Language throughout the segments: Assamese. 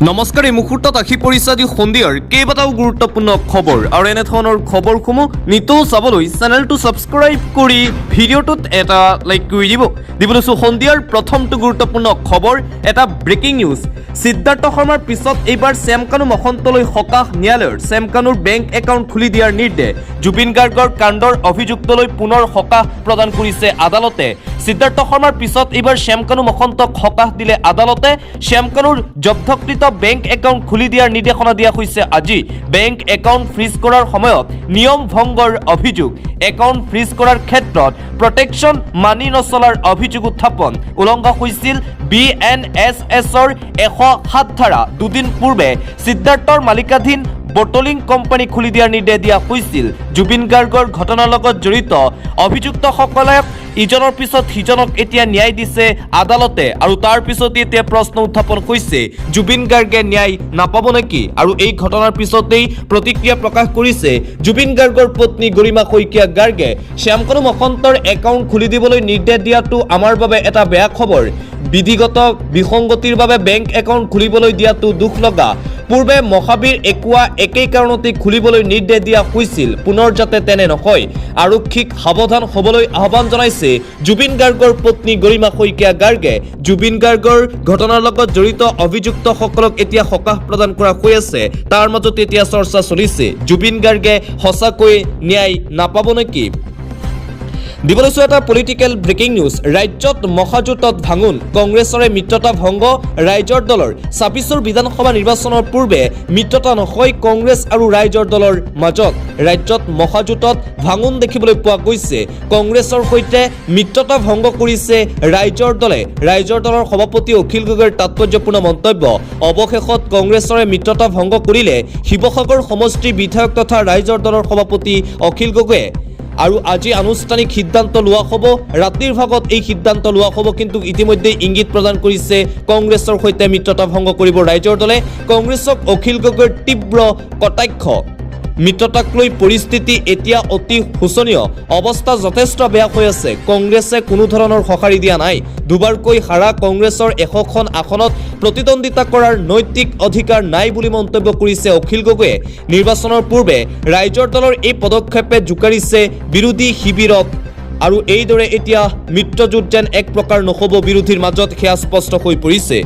নমস্কাৰ এই মুহূৰ্তত আহি পৰিছে আজি সন্ধিয়াৰ কেইবাটাও গুৰুত্বপূৰ্ণ খবৰ আৰু এনেধৰণৰ খবৰসমূহ নিতৌ চাবলৈ চেনেলটো ছাবস্ক্ৰাইব কৰি ভিডিঅ'টোত এটা লাইক কৰি দিব লৈছো সন্ধিয়াৰ প্ৰথমটো গুৰুত্বপূৰ্ণ খবৰ এটা ব্ৰেকিং নিউজ সিদ্ধাৰ্থ শৰ্মাৰ পিছত এইবাৰ শ্যাম কানু মহন্তলৈ সকাহ ন্যায়ালয়ৰ শ্যাম কানুৰ বেংক একাউণ্ট খুলি দিয়াৰ নিৰ্দেশ জুবিন গাৰ্গৰ কাণ্ডৰ অভিযুক্তলৈ পুনৰ সকাহ প্ৰদান কৰিছে আদালতে সিদ্ধাৰ্থ শৰ্মাৰ পিছত এইবাৰ শ্যাম কানু মহন্তক সকাহ দিলে আদালতে শ্যাম কানুৰ জব্দকৃত বেংক একাউণ্ট খুলি দিয়াৰ নিৰ্দেশনা দিয়া হৈছে আজি বেংক একাউণ্ট ফ্ৰিজ কৰাৰ সময়ত নিয়ম ভংগৰ অভিযোগ একাউণ্ট ফ্ৰিজ কৰাৰ ক্ষেত্ৰত প্ৰটেকশ্যন মানি নচলাৰ অভিযোগ উত্থাপন উলংঘা হৈছিল BNSSৰ 107 ধাৰা দুদিন পূৰ্বে সিদ্ধাৰ্থৰ মালিকাধীন বটলিং কোম্পানী খুলি দিয়াৰ নিৰ্দেশ দিয়া হৈছিল জুবিন গাৰ্গৰ ঘটনাৰ লগত জড়িত অভিযুক্তসকলে ইজনৰ পিছত সিজনক এতিয়া ন্যায় দিছে আদালতে আৰু তাৰ পিছতে এতিয়া প্ৰশ্ন উত্থাপন হৈছে জুবিন গাৰ্গে ন্যায় নাপাব নেকি আৰু এই ঘটনাৰ পিছতেই প্ৰতিক্ৰিয়া প্ৰকাশ কৰিছে জুবিন গাৰ্গৰ পত্নী গৰিমা শইকীয়া গাৰ্গে শ্যাম কানু মহন্তৰ একাউণ্ট খুলি দিবলৈ নিৰ্দেশ দিয়াটো আমাৰ বাবে এটা বেয়া খবৰ বিধিগত বিসংগতিৰ বাবে বেংক একাউণ্ট খুলিবলৈ দিয়াটো দুখ লগা পূৰ্বে মহাবীৰ একুৱা একেই কাৰণতে খুলিবলৈ নিৰ্দেশ দিয়া হৈছিল পুনৰ যাতে তেনে নহয় আৰক্ষীক সাৱধান হ'বলৈ আহ্বান জনাইছে জুবিন গাৰ্গৰ পত্নী গৰিমা শইকীয়া গাৰ্গে জুবিন গাৰ্গৰ ঘটনাৰ লগত জড়িত অভিযুক্তসকলক এতিয়া সকাহ প্ৰদান কৰা হৈ আছে তাৰ মাজতে এতিয়া চৰ্চা চলিছে জুবিন গাৰ্গে সঁচাকৈ ন্যায় নাপাব নেকি দিবলৈছো এটা পলিটিকেল ব্ৰেকিং নিউজ ৰাজ্যত মহাজোঁটত ভাঙোন কংগ্ৰেছৰে মিত্ৰতা ভংগ ৰাইজৰ দলৰ ২৬ৰ বিধানসভা নিৰ্বাচনৰ পূৰ্বে মিত্ৰতা নহয় কংগ্ৰেছ আৰু ৰাইজৰ দলৰ মাজত ৰাজ্যত মহাজোঁটত ভাঙোন দেখিবলৈ পোৱা গৈছে কংগ্ৰেছৰ সৈতে মিত্ৰতা ভংগ কৰিছে ৰাইজৰ দলে ৰাইজৰ দলৰ সভাপতি অখিল গগৈৰ তাৎপৰ্যপূৰ্ণ মন্তব্য অৱশেষত কংগ্ৰেছৰে মিত্ৰতা ভংগ কৰিলে শিৱসাগৰ সমষ্টিৰ বিধায়ক তথা ৰাইজৰ দলৰ সভাপতি অখিল গগৈয়ে আৰু আজি আনুষ্ঠানিক সিদ্ধান্ত লোৱা হ'ব ৰাতিৰ ভাগত এই সিদ্ধান্ত লোৱা হ'ব কিন্তু ইতিমধ্যে ইংগিত প্ৰদান কৰিছে কংগ্ৰেছৰ সৈতে মিত্ৰতা ভংগ কৰিব ৰাইজৰ দলে কংগ্ৰেছক অখিল গগৈৰ তীব্ৰ কটাক্ষ মিত্ৰতাক লৈ পৰিস্থিতি এতিয়া অতি শোচনীয় অৱস্থা যথেষ্ট বেয়া হৈ আছে কংগ্ৰেছে কোনো ধৰণৰ সঁহাৰি দিয়া নাই দুবাৰকৈ হাৰা কংগ্ৰেছৰ 100খন আসনত প্ৰতিদ্বন্দ্বিতা কৰাৰ নৈতিক অধিকাৰ নাই বুলি মন্তব্য কৰিছে অখিল গগৈয়ে নিৰ্বাচনৰ পূৰ্বে ৰাইজৰ দলৰ এই পদক্ষেপে জোকাৰিছে বিৰোধী শিবিৰক আৰু এইদৰে এতিয়া মিত্ৰজোঁট যেন এক প্ৰকাৰ নহ'ব বিৰোধীৰ মাজত সেয়া স্পষ্ট হৈ পৰিছে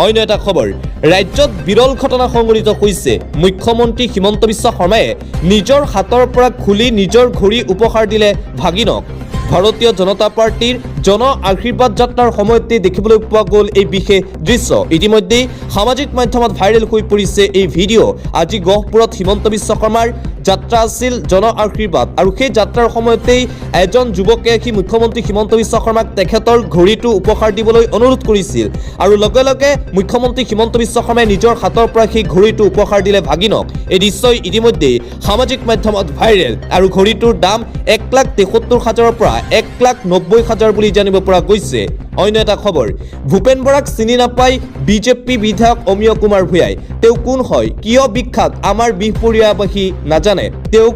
অন্য এটা খবৰ ৰাজ্যত বিৰল ঘটনা সংঘটিত হৈছে মুখ্যমন্ত্ৰী হিমন্ত বিশ্ব শৰ্মাই নিজৰ হাতৰ পৰা খুলি নিজৰ ঘড়ী উপহাৰ দিলে ভাগিনক ভাৰতীয় জনতা পাৰ্টিৰ জন আশীৰ্বাদ যাত্ৰাৰ সময়তে দেখিবলৈ পোৱা গ'ল এই বিশেষ দৃশ্য ইতিমধ্যেই সামাজিক মাধ্যমত ভাইৰেল হৈ পৰিছে এই ভিডিঅ' আজি গহপুৰত হিমন্ত বিশ্ব শৰ্মাৰ যাত্ৰা আছিল জন আশীৰ্বাদ আৰু সেই যাত্ৰাৰ সময়তেই এজন যুৱকে মুখ্যমন্ত্ৰী হিমন্ত বিশ্ব শৰ্মাক তেখেতৰ ঘড়ীটো উপহাৰ দিবলৈ অনুৰোধ কৰিছিল আৰু লগে লগে মুখ্যমন্ত্ৰী হিমন্ত বিশ্ব শৰ্মাই নিজৰ হাতৰ পৰা সেই ঘড়ীটো উপহাৰ দিলে ভাগিনক এই দৃশ্যই ইতিমধ্যেই সামাজিক মাধ্যমত ভাইৰেল আৰু ঘড়ীটোৰ দাম 1,73,000ৰ পৰা 1,90,000 বুলি জানিব পৰা গৈছে অন্য এটা খবৰ ভূপেন বৰাক চিনি নাপায় বিজেপি বিধায়ক অমীয় কুমাৰ ভূঞাই তেওঁ কোন হয় কিয় বিখ্যাত আমাৰ বিহপুৰীয়াবাসী নাজানে তেওঁ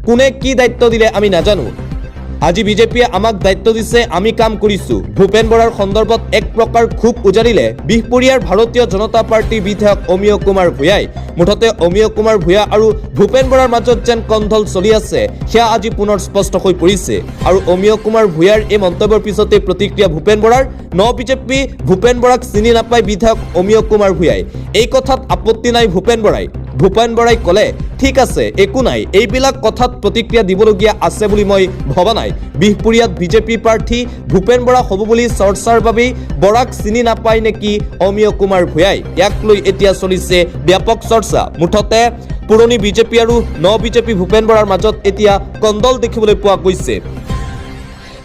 কোনে কি দায়িত্ব দিলে আমি নাজানো আজি বিজেপিয়ে আমাক দায়িত্ব দিছে আমি কাম কৰিছো ভূপেন বৰাৰ সন্দৰ্ভত এক প্ৰকাৰ খুব উজাৰিলে বিহপুৰীয়াৰ ভাৰতীয় জনতা পাৰ্টিৰ বিধায়ক অমীয় কুমাৰ ভূঞাই মুঠতে অমীয় কুমাৰ ভূঞা আৰু ভূপেন বৰাৰ মাজত যেন কন্দল চলি আছে সেয়া আজি পুনৰ স্পষ্ট হৈ পৰিছে আৰু অমীয় কুমাৰ ভূঞাৰ এই মন্তব্যৰ পিছতে প্ৰতিক্ৰিয়া ভূপেন বৰাৰ বিজেপি ভূপেন বৰাক চিনি নাপায় বিধায়ক অমীয় কুমাৰ ভূঞাই এই কথাত আপত্তি নাই ভূপেন বৰাই ক'লে ঠিক আছে একো নাই এইবিলাক কথাত প্ৰতিক্ৰিয়া দিবলগীয়া আছে বুলি মই ভবা নাই বিহপুৰীয়াত বিজেপি প্ৰাৰ্থী ভূপেন বৰা হ'ব বুলি চৰ্চাৰ বাবেই বৰাক চিনি নাপায় নেকি অমীয় কুমাৰ ভূঞাই ইয়াক লৈ এতিয়া চলিছে ব্যাপক চৰ্চা মুঠতে পুৰণি বিজেপি আৰু বিজেপি ভূপেন বৰাৰ মাজত এতিয়া কন্দল দেখিবলৈ পোৱা গৈছে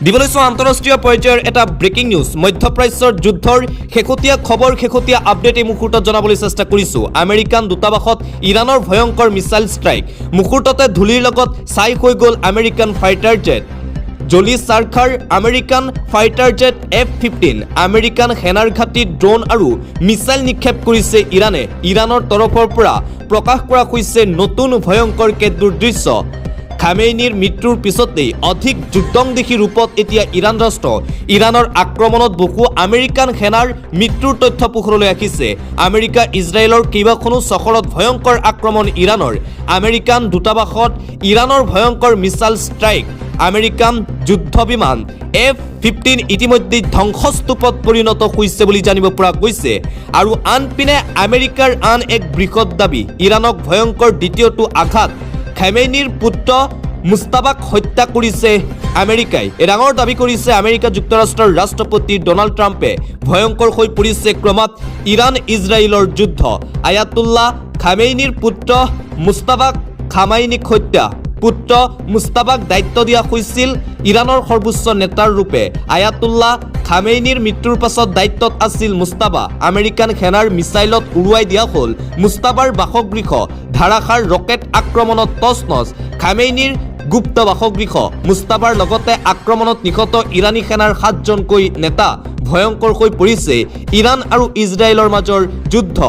দিবলৈছো আন্তঃৰাষ্ট্ৰীয় পৰ্যায়ৰ এটা ব্ৰেকিং নিউজ মধ্যপ্ৰাচ্যৰ যুদ্ধৰ শেহতীয়া খবৰ শেহতীয়া আপডেট এই মুহূৰ্তত জনাবলৈ চেষ্টা কৰিছো আমেৰিকান দূতাবাসত ইৰাণৰ ভয়ংকৰ মিছাইল ষ্ট্ৰাইক মুহূৰ্ততে ধূলিৰ লগত ছাই হৈ গ'ল আমেৰিকান ফাইটাৰ জেট জলি চাৰ্খাৰ American fighter jet F-15 American সেনাৰ ঘাটিত ড্ৰোন আৰু মিছাইল নিক্ষেপ কৰিছে ইৰাণে ইৰাণৰ তৰফৰ পৰা প্ৰকাশ কৰা হৈছে নতুন ভয়ংকৰ কেতবোৰ দৃশ্য খামেইনিৰ মৃত্যুৰ পিছতেই অধিক যুদ্ধংদেশী ৰূপত এতিয়া ইৰাণ ৰাষ্ট্ৰ ইৰাণৰ আক্ৰমণত বহু আমেৰিকান সেনাৰ মৃত্যুৰ তথ্য পোহৰলৈ আহিছে। আমেৰিকা ইজৰাইলৰ কেইবাখনো চহৰত ভয়ংকৰ আক্ৰমণ ইৰাণৰ, আমেৰিকান দূতাবাসত ইৰাণৰ ভয়ংকৰ মিছাইল ষ্ট্ৰাইক, আমেৰিকান যুদ্ধ বিমান F-15 ইতিমধ্যে ধ্বংসস্তূপত পৰিণত হৈছে বুলি জানিব পৰা গৈছে। আৰু আনপিনে আমেৰিকাৰ আন এক বৃহৎ দাবী, ইৰাণক ভয়ংকৰ দ্বিতীয়টো আঘাত, খামেইনিৰ পুত্ৰ মুস্তাবাক হত্যা কৰিছে আমেৰিকাই। এই ডাঙৰ দাবী কৰিছে আমেৰিকা যুক্তৰাষ্ট্ৰৰ ৰাষ্ট্ৰপতি ডনাল্ড ট্ৰাম্পে। ভয়ংকৰ হৈ পৰিছে ক্ৰমাৎ ইৰাণ ইজৰাইলৰ যুদ্ধ। আয়াতুল্লাহ খামেইনিৰ পুত্ৰ মুস্তাবাক খামেইনিক হত্যা, পুত্ৰ মুস্তাবাক দায়িত্ব দিয়া হৈছিল ইৰাণৰ সৰ্বোচ্চ নেতাৰ ৰূপে। আয়াতুল্লাহ খামেইনিৰ মৃত্যুৰ পাছত দায়িত্বত আছিল মুস্তাবা। আমেৰিকান সেনাৰ মিছাইলত উৰুৱাই দিয়া হ'ল মুস্তাবাৰ বাসগৃহ, ধাৰাসাৰ ৰকেট আক্ৰমণত তছনছ খামেইনিৰ গুপ্ত বাসগৃহ। মুস্তাবাৰ লগতে আক্ৰমণত নিহত ইৰাণী সেনাৰ 7জনকৈ নেতা। ভয়ংকৰ হৈ পৰিছে ইৰাণ আৰু ইজৰাইলৰ মাজৰ যুদ্ধ।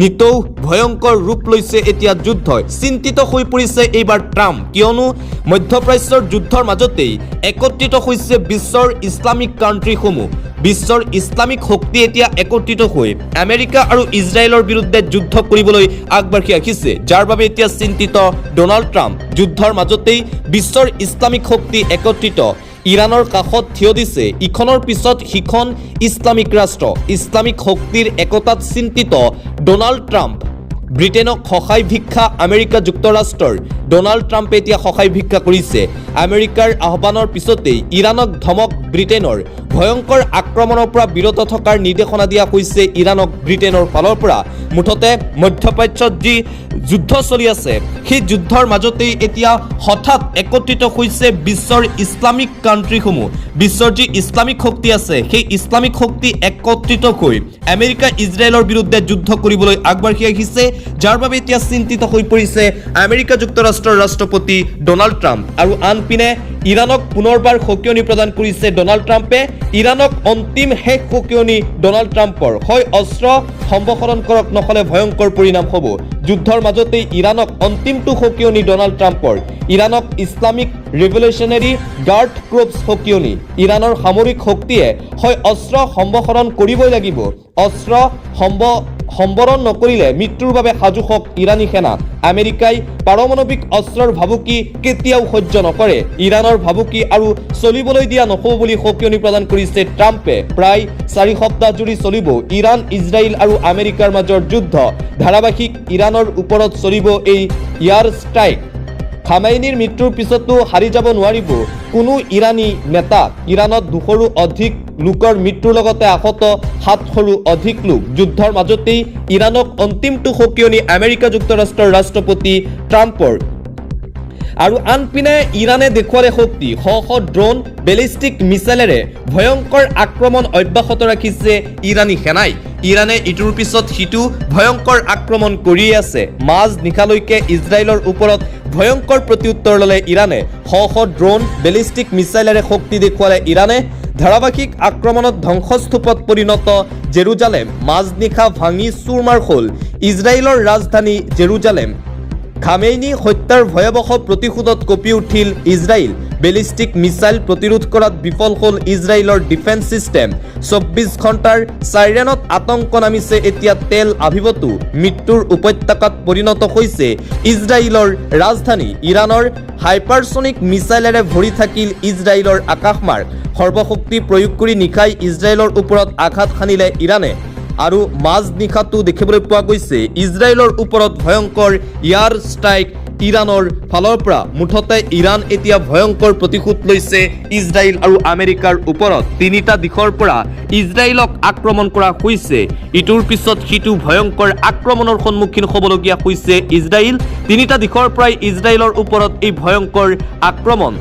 নিতৌ ভয়ংকৰ ৰূপ লৈছে এতিয়া যুদ্ধই। চিন্তিত হৈ পৰিছে এইবাৰ ট্ৰাম্প, কিয়নো মধ্যপ্ৰাচ্যৰ যুদ্ধৰ মাজতেই একত্ৰিত হৈছে বিশ্বৰ ইছলামিক কাণ্ট্ৰিসমূহ। বিশ্বৰ ইছলামিক শক্তি এতিয়া একত্ৰিত হৈ আমেৰিকা আৰু ইজৰাইলৰ বিৰুদ্ধে যুদ্ধ কৰিবলৈ আগবাঢ়ি আহিছে, যাৰ বাবে এতিয়া চিন্তিত ডনাল্ড ট্ৰাম্প। যুদ্ধৰ মাজতেই বিশ্বৰ ইছলামিক শক্তি একত্ৰিত, ইৰাণৰ কাষত থিয় দিছে ইখনৰ পিছত সিখন ইছলামিক ৰাষ্ট্ৰ। ইছলামিক শক্তিৰ একতাত চিন্তিত ডনাল্ড ট্ৰাম্প। ব্ৰিটেইনক সহায় ভিক্ষা আমেৰিকা যুক্তৰাষ্ট্ৰৰ, ডনাল্ড ট্ৰাম্পে এতিয়া সহায় ভিক্ষা কৰিছে। আমেৰিকাৰ আহ্বানৰ পিছতেই ইৰাণক ধমক ব্ৰিটেইনৰ। ভয়ংকৰ আক্ৰমণৰ পৰা বিৰত থকাৰ নিৰ্দেশনা দিয়া হৈছে ইৰাণক ব্ৰিটেইনৰ ফালৰ পৰা। মুঠতে মধ্যপ্ৰাচ্যত যি যুদ্ধ চলি আছে, সেই যুদ্ধৰ মাজতেই এতিয়া হঠাৎ একত্ৰিত হৈছে বিশ্বৰ ইছলামিক কাণ্ট্ৰিসমূহ। বিশ্বৰ যি ইছলামিক শক্তি আছে, সেই ইছলামিক শক্তি একত্ৰিত হৈ আমেৰিকা ইজৰাইলৰ বিৰুদ্ধে যুদ্ধ কৰিবলৈ আগবাঢ়ি আহিছে, যাৰ বাবে এতিয়া চিন্তিত হৈ পৰিছে আমেৰিকা যুক্তৰাষ্ট্ৰৰ ৰাষ্ট্ৰপতি ডনাল্ড ট্ৰাম্প। আৰু আনপিনে ইৰাণক পুনৰবাৰ সকিয়নি প্ৰদান কৰিছে ডনাল্ড ট্ৰাম্পে। ইৰাণক অন্তিম শেষ সকিয়নি ডনাল্ড ট্ৰাম্পৰ, হয় অস্ত্ৰ সম্প্ৰসাৰণ কৰক, নহ'লে ভয়ংকৰ পৰিণাম হ'ব। যুদ্ধৰ মাজতেই ইৰাণক অন্তিমটো সকিয়নি ডনাল্ড ট্ৰাম্পৰ। ইৰাণক ইছলামিক ৰিভলিউচনেৰী গাৰ্ড ক্ৰপছ সকিয়নি। ইৰাণৰ সামৰিক শক্তিয়ে হয় অস্ত্ৰ সম্প্ৰসাৰণ কৰিবই লাগিব, অস্ত্ৰ সম্বৰণ নকৰিলে মৃত্যুৰ বাবে সাজু হওক ইৰাণী সেনা। আমেৰিকাই পাৰমাণৱিক অস্ত্ৰৰ ভাবুকি কেতিয়াও সহ্য নকৰে। ইৰাণৰ ভাবুকি আৰু চলিবলৈ দিয়া নহ'ব বুলি সকিয়নি প্ৰদান কৰিছে ট্ৰাম্পে। প্ৰায় 4 সপ্তাহ জুৰি চলিব ইৰাণ ইজৰাইল আৰু আমেৰিকাৰ মাজৰ যুদ্ধ। ধাৰাবাহিক ইৰাণৰ ওপৰত চলিব এই এয়াৰ ষ্ট্ৰাইক। খামেইনিৰ মৃত্যুৰ পিছতো হাৰি যাব নোৱাৰিব কোনো ইৰাণী নেতা। ইৰাণত 200ৰো অধিক লোকৰ মৃত্যুৰ লগতে আহত 700ৰো অধিক লোক। যুদ্ধৰ মাজতেই ইৰাণক অন্তিমটো সকিয়নি আমেৰিকা যুক্তৰাষ্ট্ৰৰ ৰাষ্ট্ৰপতি ট্ৰাম্পৰ। আৰু আনপিনে ইৰাণে দেখুৱালে শক্তি, শ ড্ৰোন বেলিষ্টিক মিছাইলেৰে ভয়ংকৰ আক্ৰমণ অব্যাহত ৰাখিছে ইৰাণী সেনাই। ইৰাণে ইটোৰ পিছত সিটো ভয়ংকৰ আক্ৰমণ কৰিয়ে আছে। মাজ নিশালৈকে ইজৰাইলৰ ওপৰত ভয়ংকৰ প্ৰত্যুত্তৰ ল'লে ইৰাণে। শ ড্ৰোন বেলিষ্টিক মিছাইলেৰে শক্তি দেখুৱালে ইৰাণে। ধাৰাবাহিক আক্ৰমণত ধ্বংসস্তূপত পৰিণত জেৰুজালেম। মাজনিশা ভাঙি চুৰমাৰ হ'ল ইজৰাইলৰ ৰাজধানী জেৰুজালেম। খামেইনি হত্যাৰ ভয়াৱহ প্ৰতিশোধত কঁপি উঠিল ইজৰাইল। বেলিষ্টিক মিছাইল প্ৰতিৰোধ কৰাত বিফল হ'ল ইজৰাইলৰ ডিফেন্স ছিষ্টেম। 24 ঘণ্টাৰ চাইৰেনত আতংক নামিছে এতিয়া তেল আভিৱতো। মৃত্যুৰ উপত্যকাত পৰিণত হৈছে ইজৰাইলৰ ৰাজধানী। ইৰাণৰ হাইপাৰছনিক মিছাইলেৰে ভৰি থাকিল ইজৰাইলৰ আকাশমাৰ্গ। সৰ্বশক্তি প্ৰয়োগ কৰি নিশাই ইজৰাইলৰ ওপৰত আঘাত সানিলে ইৰাণে। আৰু মাজ নিশাটো দেখিবলৈ পোৱা গৈছে ইজৰাইলৰ ওপৰত ভয়ংকৰ এয়াৰ ষ্ট্ৰাইক ইৰাণৰ ফালৰ পৰা। মুঠতে ইৰাণ এতিয়া ভয়ংকৰ প্ৰতিশোধ লৈছে ইজৰাইল আৰু আমেৰিকাৰ ওপৰত। 3টা দিশৰ পৰা ইজৰাইলক আক্ৰমণ কৰা হৈছে। ইটোৰ পিছত সিটো ভয়ংকৰ আক্ৰমণৰ সন্মুখীন হ'বলগীয়া হৈছে ইজৰাইল। 3টা দিশৰ পৰাই ইজৰাইলৰ ওপৰত এই ভয়ংকৰ আক্ৰমণ।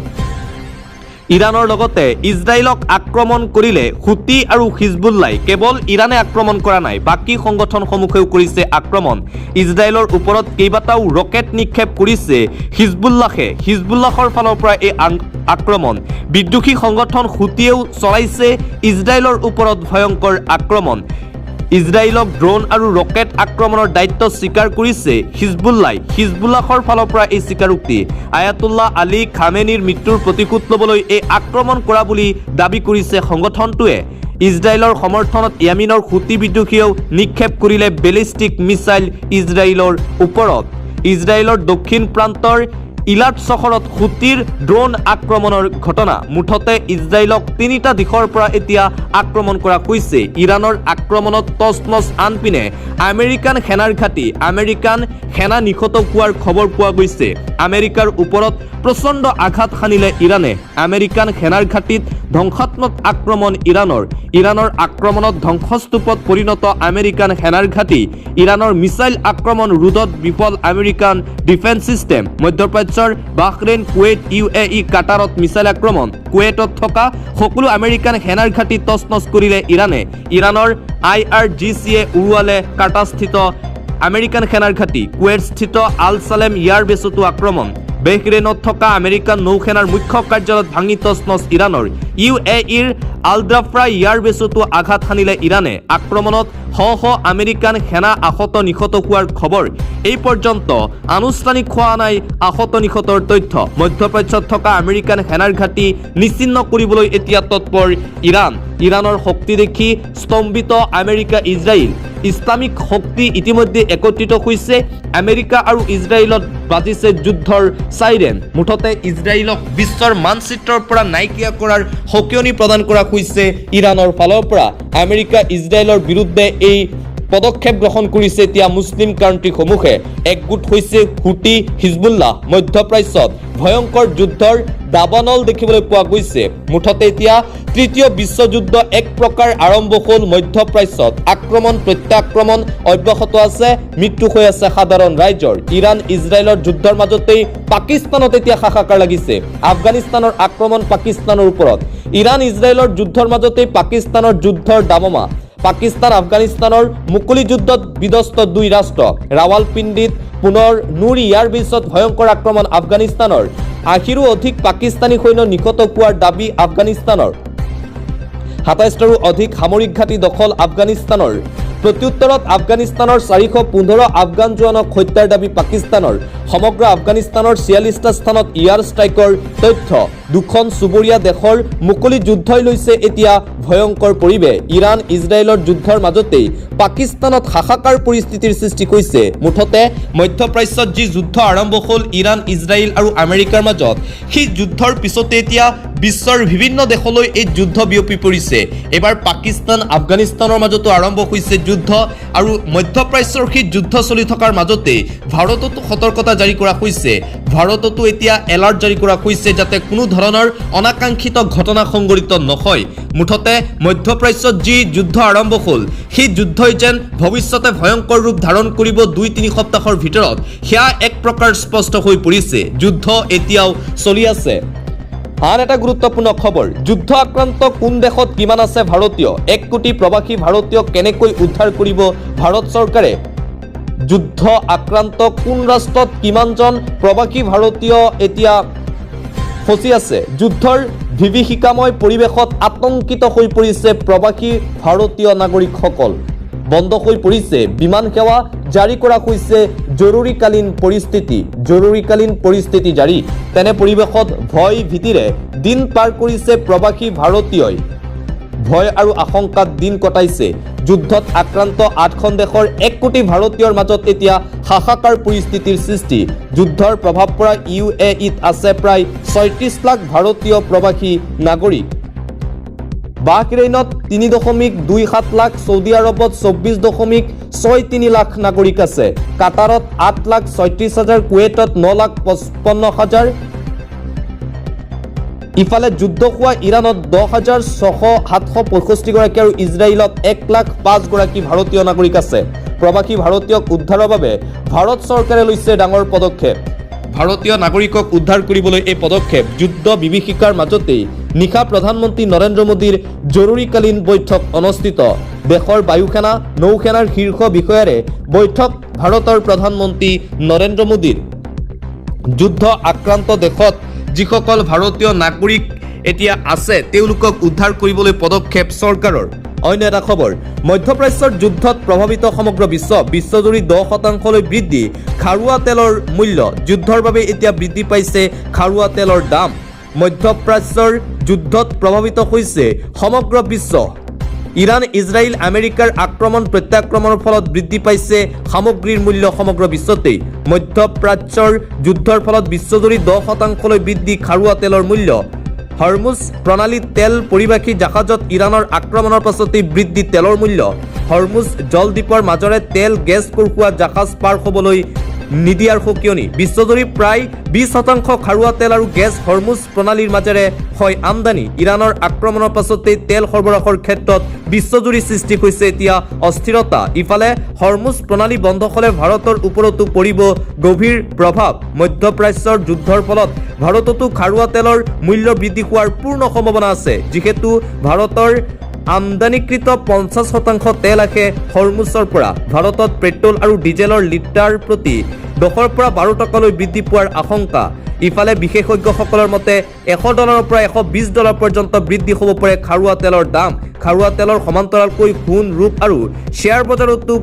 ইৰাণৰ লগতে ইজৰাইলক আক্ৰমণ কৰিলে হুতি আৰু হিজবুল্লাই। কেৱল ইৰাণে আক্ৰমণ কৰা নাই, বাকী সংগঠনসমূহেও কৰিছে আক্ৰমণ। ইজৰাইলৰ ওপৰত কেইবাটাও ৰকেট নিক্ষেপ কৰিছে হিজবুল্লাহে। হিজবুল্লাহৰ ফালৰ পৰা এই আক্ৰমণ। বিদ্ৰোহী সংগঠন হুতিয়েও চলাইছে ইজৰাইলৰ ওপৰত ভয়ংকৰ আক্ৰমণ। ইজৰাইলক ড্ৰোন আৰু ৰকেট আক্ৰমণৰ দায়িত্ব স্বীকাৰ কৰিছে হিজবুল্লাহ। হিজবুল্লাহৰ ফালৰ পৰা এই স্বীকাৰোক্তি। আয়াতুল্লাহ আলী খামেনিৰ মৃত্যুৰ প্ৰতিশোধ ল'বলৈ এই আক্ৰমণ কৰা বুলি দাবী কৰিছে সংগঠনটোৱে। ইজৰাইলৰ সমৰ্থনত য়ামিনৰ হুতি বিদ্ৰোহীয়েও নিক্ষেপ কৰিলে বেলিষ্টিক মিছাইল ইজৰাইলৰ ওপৰত। ইজৰাইলৰ দক্ষিণ প্ৰান্তৰ ইলাট চহৰত হুতিৰ ড্ৰোন আক্ৰমণৰ ঘটনা। মুঠতে ইজৰাইলক তিনিটা দিশৰ পৰা এতিয়া আক্ৰমণ কৰা হৈছে। ইৰাণৰ আক্ৰমণত তছনছ, আনপিনে আমেৰিকান সেনাৰ ঘাটি, আমেৰিকান সেনা নিহত হোৱাৰ খবৰ পোৱা গৈছে। আমেৰিকাৰ ওপৰত প্ৰচণ্ড আঘাত সানিলে ইৰাণে। আমেৰিকান সেনাৰ ঘাটিত ধ্বংসাত্মক আক্ৰমণ ইৰাণৰ আক্ৰমণত ধ্বংসস্তূপত পৰিণত আমেৰিকান সেনাৰ ঘাটি। ইৰাণৰ মিছাইল আক্ৰমণ ৰোধত বিফল আমেৰিকান ডিফেন্স ছিষ্টেম। মধ্যপ্ৰাচ্যৰ বাহৰেইন, কুৱেইট, UAE, কাটাৰত মিছাইল আক্ৰমণ। কুৱেইটত থকা সকলো আমেৰিকান সেনাৰ ঘাটি তছনছ কৰিলে ইৰাণে। ইৰাণৰ IRGC-য়ে উৰুৱালে কাটাৰস্থিত আমেৰিকান সেনাৰ ঘাটি। কুৱেইটস্থিত আল চালেম এয়াৰবেছতো আক্ৰমণ। বেহৰেইনত থকা আমেৰিকান নৌসেনাৰ মুখ্য কাৰ্যালয়ত ভাঙি তছনছ ইৰাণৰ। UAE-ৰ আলদ্ৰাফ্ৰা এয়াৰবেছতো আঘাত সানিলে ইৰাণে। আক্ৰমণত শ আমেৰিকান সেনা আহত নিহত হোৱাৰ খবৰ। এই পৰ্যন্ত আনুষ্ঠানিক হোৱা নাই আহত নিহতৰ তথ্য। মধ্যপ্ৰাচ্যত থকা আমেৰিকান সেনাৰ ঘাটি নিশ্চিহ্ন কৰিবলৈ এতিয়া তৎপৰ ইৰাণৰ শক্তি দেখি স্তম্ভিত আমেৰিকা, ইজৰাইল। ইছলামিক শক্তি ইতিমধ্যে একত্ৰিত হৈছে। আমেৰিকা আৰু ইজৰাইলত বাজিছে যুদ্ধৰ চাইৰেন। মুঠতে ইজৰাইলক বিশ্বৰ মানচিত্ৰৰ পৰা নাইকিয়া কৰাৰ সকিয়নি প্ৰদান কৰা হৈছে ইৰাণৰ ফালৰ পৰা। আমেৰিকা ইজৰাইলৰ বিৰুদ্ধে এই পদক্ষেপ গ্ৰহণ কৰিছে এতিয়া মুছলিম কাণ্ট্ৰিসমূহে। একগোট হৈছে হুতি, হিজবুল্লাহ। মধ্যপ্ৰাচ্যত ভয়ংকৰ যুদ্ধৰ দাবানল দেখিবলৈ পোৱা গৈছে। মুঠতে এতিয়া তৃতীয় বিশ্বযুদ্ধ এক প্ৰকাৰ আৰম্ভ হ'ল মধ্যপ্ৰাচ্যত। আক্ৰমণ প্ৰত্যাক্ৰমণ অব্যাহত আছে, মৃত্যু হৈ আছে সাধাৰণ ৰাইজৰ। ইৰাণ ইজৰাইলৰ যুদ্ধৰ মাজতেই পাকিস্তানত এতিয়া হাহাকাৰ লাগিছে। আফগানিস্তানৰ আক্ৰমণ পাকিস্তানৰ ওপৰত। ইৰাণ ইজৰাইলৰ যুদ্ধৰ মাজতেই পাকিস্তানৰ যুদ্ধৰ দামমা। পাকিস্তান আফগানিস্তানৰ মুকলি যুদ্ধত বিধ্বস্ত দুই ৰাষ্ট্ৰ। ৰাৱালপিণ্ডিত পুনৰ নুৰ এয়াৰবেছত ভয়ংকৰ আক্ৰমণ আফগানিস্তানৰ। ৮০ৰো অধিক পাকিস্তানী সৈন্য নিহত হোৱাৰ দাবী আফগানিস্তানৰ। ২৭টাৰো অধিক সামৰিক ঘাটি দখল আফগানিস্তানৰ। প্ৰত্যুত্তৰত আফগানিস্তানৰ ৪১৫ আফগান জোৱানক হত্যাৰ দাবী পাকিস্তানৰ। সমগ্ৰ আফগানিস্তানৰ ৪৬টা স্থানত এয়াৰ ষ্ট্ৰাইকৰ তথ্য। দুখন চুবুৰীয়া দেশৰ মুকলি যুদ্ধই লৈছে এতিয়া ভয়ংকৰ পৰিৱেশ। ইৰাণ ইজৰাইলৰ যুদ্ধৰ মাজতেই পাকিস্তানত হাহাকাৰ পৰিস্থিতিৰ সৃষ্টি হৈছে। মুঠতে মধ্যপ্ৰাচ্যত যি যুদ্ধ আৰম্ভ হ'ল ইৰাণ, ইজৰাইল আৰু আমেৰিকাৰ মাজত, সেই যুদ্ধৰ পিছতে এতিয়া বিশ্বৰ বিভিন্ন দেশলৈ এই যুদ্ধ বিয়পি পৰিছে। এবাৰ পাকিস্তান আফগানিস্তানৰ মাজতো আৰম্ভ হৈছে যুদ্ধ আৰু মধ্যপ্ৰাচ্যৰ সেই যুদ্ধ চলি থকাৰ মাজতে ভাৰততো সতৰ্কতা জাৰি কৰা হৈছে। ভাৰততো এতিয়া এলাৰ্ট জাৰি কৰা হৈছে যাতে কোনো ধৰণৰ অনাকাংক্ষিত ঘটনা সংঘটিত নহয়। মুঠতে মধ্যপ্ৰাচ্যত যি যুদ্ধ আৰম্ভ হ'ল, সেই যুদ্ধই যেন ভৱিষ্যতে ভয়ংকৰ ৰূপ ধাৰণ কৰিব ২-৩ সপ্তাহৰ ভিতৰত, সেয়া এক প্ৰকাৰ স্পষ্ট হৈ পৰিছে। যুদ্ধ এতিয়াও চলি আছে। আন এটা গুৰুত্বপূৰ্ণ খবৰ, যুদ্ধ আক্ৰান্ত কোন দেশত কিমান আছে ভাৰতীয়? ১ কোটি প্ৰৱাসী ভাৰতীয়ক কেনেকৈ উদ্ধাৰ কৰিব ভাৰত চৰকাৰে? যুদ্ধ আক্ৰান্ত কোন ৰাষ্ট্ৰত কিমানজন প্ৰৱাসী ভাৰতীয় এতিয়া ফচি আছে? যুদ্ধৰ বিভীষিকাময় পৰিৱেশত আতংকিত হৈ পৰিছে প্ৰৱাসী ভাৰতীয় নাগৰিকসকল। বন্ধ হৈ পৰিছে বিমান সেৱা, জাৰি কৰা হৈছে জৰুৰীকালীন পৰিস্থিতি জাৰি। তেনে পৰিৱেশত ভয় ভীতিৰে দিন পাৰ কৰিছে প্ৰৱাসী ভাৰতীয়ই। ভয় আৰু আশংকাত দিন কটাইছে। যুদ্ধত আক্ৰান্ত ৮খন দেশৰ ১ কোটি ভাৰতীয়ৰ মাজত এতিয়া হাহাকাৰ পৰিস্থিতিৰ সৃষ্টি। যুদ্ধৰ প্ৰভাৱ পৰা UAE-ত আছে প্ৰায় ৩৬ লাখ ভাৰতীয় প্ৰৱাসী নাগৰিক। বাহৰেইনত ৩.২৭ লাখ, ছৌদি আৰবত ২৪.৬৩ লাখ নাগৰিক আছে। কাটাৰত ৮,৩৬,০০০, কুৱেইটত ৯,৫৫,০০০। ইফালে যুদ্ধ হোৱা ইৰাণত ১০,৬৭৬ গৰাকী আৰু ইজৰাইলত ১,০৫,০০০ গৰাকী ভাৰতীয় নাগৰিক আছে। প্ৰৱাসী ভাৰতীয়ক উদ্ধাৰৰ বাবে ভাৰত চৰকাৰে লৈছে ডাঙৰ পদক্ষেপ। ভাৰতীয় নাগৰিকক উদ্ধাৰ কৰিবলৈ এই পদক্ষেপ। যুদ্ধ বিভীষিকাৰ মাজতেই নিশা প্ৰধানমন্ত্ৰী নৰেন্দ্ৰ মোদীৰ জৰুৰীকালীন বৈঠক অনুষ্ঠিত। দেশৰ বায়ুসেনা, নৌসেনাৰ শীৰ্ষ বিষয়াৰে বৈঠক ভাৰতৰ প্ৰধানমন্ত্ৰী নৰেন্দ্ৰ মোদীৰ। যুদ্ধ আক্ৰান্ত দেশত যিসকল ভাৰতীয় নাগৰিক এতিয়া আছে তেওঁলোকক উদ্ধাৰ কৰিবলৈ পদক্ষেপ চৰকাৰৰ। অন্য এটা খবৰ মধ্যপ্ৰাচ্যৰ যুদ্ধত প্ৰভাৱিত সমগ্ৰ বিশ্বজুৰি 10% বৃদ্ধি খাৰুৱা তেলৰ মূল্য যুদ্ধৰ বাবে এতিয়া বৃদ্ধি পাইছে খাৰুৱা তেলৰ দাম মধ্যপ্ৰাচ্যৰ যুদ্ধত প্ৰভাৱিত হৈছে সমগ্ৰ বিশ্ব ইৰাণ ইজৰাইল আমেৰিকাৰ আক্ৰমণ প্ৰত্যাক্ৰমণৰ ফলত বৃদ্ধি পাইছে সামগ্ৰীৰ মূল্য সমগ্ৰ বিশ্বতেই মধ্যপ্ৰাচ্যৰ যুদ্ধৰ ফলত বিশ্বজুৰি 10% বৃদ্ধি খাৰুৱা তেলৰ মূল্য হৰমুজ প্ৰণালীত তেল পৰিবাহী জাহাজত ইৰাণৰ আক্ৰমণৰ পাছতেই বৃদ্ধি তেলৰ মূল্য হৰমুজ জলদ্বীপৰ মাজেৰে তেল গেছ কঢ়িওৱা জাহাজ পাৰ হ'বলৈ নিদিয়াৰ সকিয়নি বিশ্বজুৰি প্ৰায় 20% খাৰুৱা তেল আৰু গেছ হৰমুজ প্ৰণালীৰ মাজেৰে হয় আমদানি ইৰাণৰ আক্ৰমণৰ পাছতেই তেল সৰবৰাহৰ ক্ষেত্ৰত বিশ্বজুৰি সৃষ্টি হৈছে এতিয়া অস্থিৰতা ইফালে হৰমুজ প্ৰণালী বন্ধ হ'লে ভাৰতৰ ওপৰতো পৰিব গভীৰ প্ৰভাৱ মধ্যপ্ৰাচ্যৰ যুদ্ধৰ ফলত ভাৰততো খাৰুৱা তেলৰ মূল্য বৃদ্ধি হোৱাৰ পূৰ্ণ সম্ভাৱনা আছে যিহেতু ভাৰতৰ আমদানিকৃত 50% তেল আহে হৰমুজৰ পৰা ভাৰতত পেট্ৰল আৰু ডিজেলৰ লিটাৰ প্ৰতি 10 পৰা 12 টকালৈ বৃদ্ধি পোৱাৰ আশংকা ইফালে বিশেষজ্ঞসকলৰ মতে $100 পৰা $120 পৰ্যন্ত বৃদ্ধি হ'ব পাৰে খাৰুৱা তেলৰ দাম খাৰুৱা তেলৰ সমান্তৰালকৈ সোণ ৰূপ আৰু শ্বেয়াৰ বজাৰতো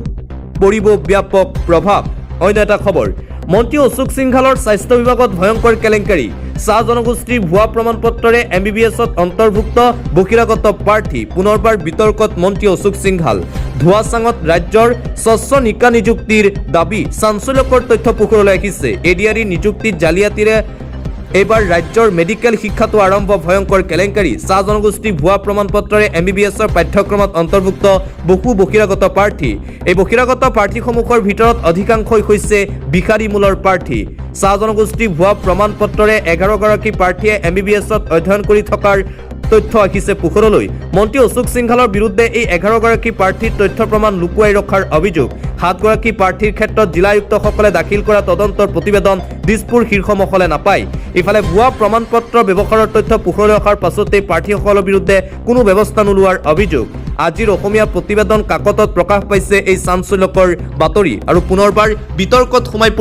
পৰিব ব্যাপক প্ৰভাৱ অন্য এটা খবৰ মন্ত্ৰী অশোক সিংঘালৰ স্বাস্থ্য বিভাগত ভয়ংকৰ কেলেংকাৰী চাহ জনগোষ্ঠীৰ ভুৱা প্ৰমাণপত্ৰৰে MBBSত অন্তৰ্ভুক্ত বহিৰাগত প্ৰাৰ্থী পুনৰবাৰ বিতৰ্কত মন্ত্ৰী অশোক সিংঘাল ধোৱাচাঙত ৰাজ্যৰ স্বচ্ছ নিকা নিযুক্তিৰ দাবী চাঞ্চল্যকৰ তথ্য পোহৰলৈ আহিছে এডিআৰি নিযুক্তিত জালিয়াতিৰে এইবাৰ ৰাজ্যৰ মেডিকেল শিক্ষাটো আৰম্ভ ভয়ংকৰ কেলেংকাৰী চাহ জনগোষ্ঠীৰ ভুৱা প্ৰমাণপত্ৰৰে MBBSৰ পাঠ্যক্ৰমত অন্তৰ্ভুক্ত বহু বহিৰাগত প্ৰাৰ্থী এই বহিৰাগত প্ৰাৰ্থীসমূহৰ ভিতৰত অধিকাংশই হৈছে বিহাৰী মূলৰ প্ৰাৰ্থী চাহ জনগোষ্ঠীৰ ভুৱা প্ৰমাণপত্ৰৰে 11গৰাকী প্ৰাৰ্থীয়ে MBBSত অধ্যয়ন কৰি থকাৰ তথ্য আহিছে পোহৰলৈ মন্ত্ৰী অশোক সিংঘালৰ বিৰুদ্ধে এই 11গৰাকী প্ৰাৰ্থীৰ তথ্য প্ৰমাণ লুকুৱাই ৰখাৰ অভিযোগ 7গৰাকী প্ৰাৰ্থীৰ ক্ষেত্ৰত জিলা আয়ুক্তসকলে দাখিল কৰা তদন্তৰ প্ৰতিবেদন দিছপুৰ শীৰ্ষ মহলে নাপায় ইফালে ভুৱা প্ৰমাণপত্ৰ ব্যৱহাৰৰ তথ্য পোহৰলৈ অহাৰ পাছতেই প্ৰাৰ্থীসকলৰ বিৰুদ্ধে কোনো ব্যৱস্থা নোলোৱাৰ অভিযোগ আজিৰ অসমীয়া প্ৰতিবেদন কাকতত প্ৰকাশ পাইছে এই চাঞ্চল্যকৰ বাতৰি আৰু পুনৰবাৰ বিতৰ্কত সোমাই